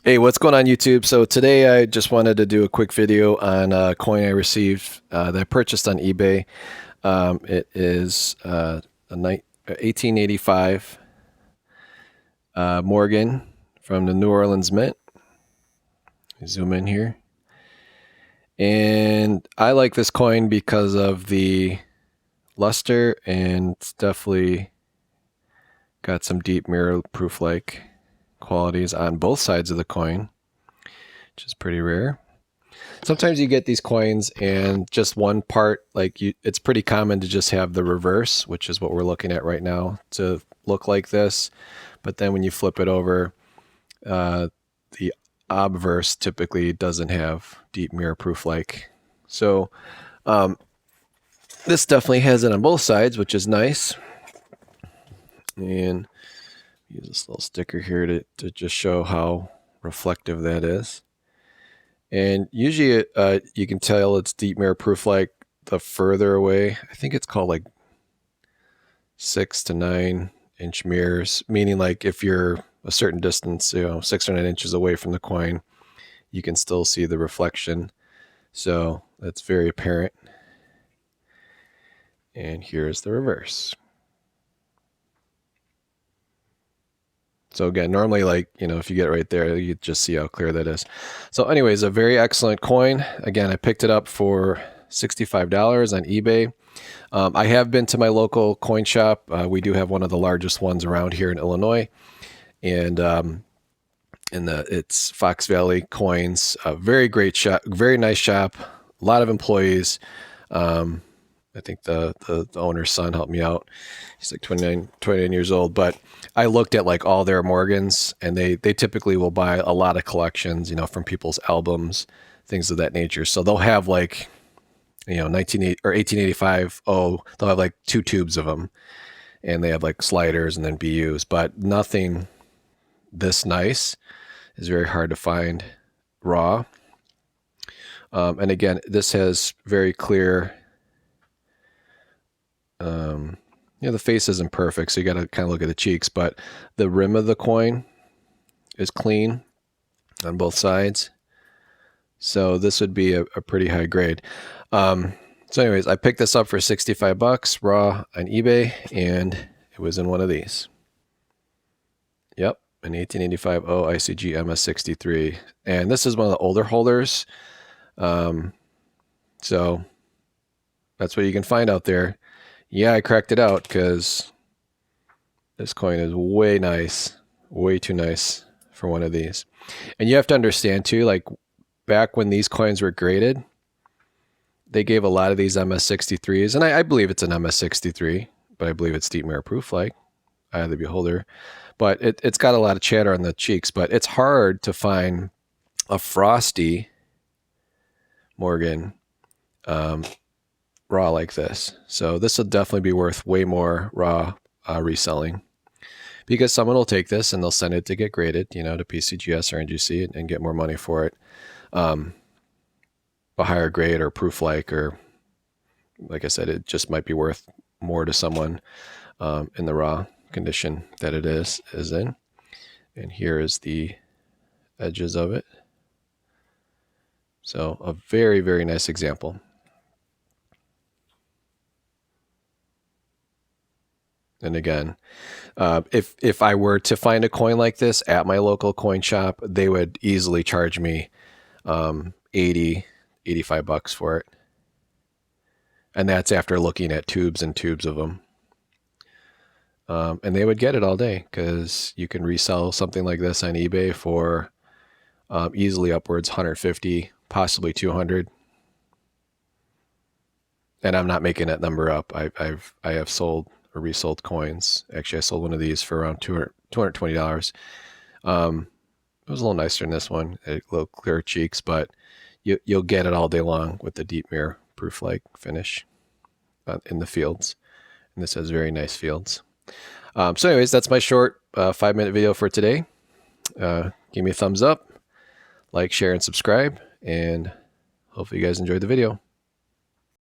Hey, what's going on YouTube? So today I just wanted to do a quick video on a coin I received that I purchased on eBay. It is a 1885 Morgan from the New Orleans Mint. Zoom in here. And I like this coin because of the luster, and it's definitely got some deep mirror proof like qualities on both sides of the coin, which is pretty rare. Sometimes you get these coins and just one part, it's pretty common to just have the reverse, which is what we're looking at right now, to look like this. But then when you flip it over, the obverse typically doesn't have deep mirror proof like. So this definitely has it on both sides, which is nice. And use this little sticker here to just show how reflective that is. And usually you can tell it's deep mirror proof like the further away. I think it's called like 6 to 9 inch mirrors, meaning like if you're a certain distance, 6 or 9 inches away from the coin, you can still see the reflection. So that's very apparent. And here's the reverse. So again, normally if you get right there, you just see how clear that is. So anyways, a very excellent coin. Again, I picked it up for $65 on eBay. I have been to my local coin shop. We do have one of the largest ones around here in Illinois. And it's Fox Valley Coins. A very great shop, very nice shop, a lot of employees. I think the owner's son helped me out. He's like 29 years old. But I looked at like all their Morgans, and they typically will buy a lot of collections, from people's albums, things of that nature. So they'll have like, 1885. Oh, they'll have like 2 tubes of them, and they have like sliders and then BUs, but nothing this nice is very hard to find raw. And again, this has very clear. The face isn't perfect, so you got to kind of look at the cheeks, but the rim of the coin is clean on both sides. So this would be a pretty high grade. So anyways, I picked this up for $65 raw on eBay, and it was in one of these. Yep, an 1885 ICG MS63. And this is one of the older holders. So that's what you can find out there. Yeah, I cracked it out because this coin is way nice, way too nice for one of these. And you have to understand too, like back when these coins were graded, they gave a lot of these MS63s, and I believe it's an MS63, but I believe it's deep mirror proof like, eye of the beholder. But it's got a lot of chatter on the cheeks, but it's hard to find a frosty Morgan raw like this. So this will definitely be worth way more raw reselling, because someone will take this and they'll send it to get graded, to PCGS or NGC and get more money for it. A higher grade or proof or like I said, it just might be worth more to someone in the raw condition that it is in. And here is the edges of it. So a very, very nice example. And again, if I were to find a coin like this at my local coin shop, they would easily charge me $80, $85 for it. And that's after looking at tubes and tubes of them. And they would get it all day, because you can resell something like this on eBay for easily upwards 150, possibly 200. And I'm not making that number up. I have sold or resold coins. Actually, I sold one of these for around $220. It was a little nicer than this one, a little clearer cheeks, but you'll get it all day long with the deep mirror proof like finish in the fields. And this has very nice fields. So anyways, that's my short 5-minute video for today. Give me a thumbs up, like, share, and subscribe, and hopefully you guys enjoyed the video.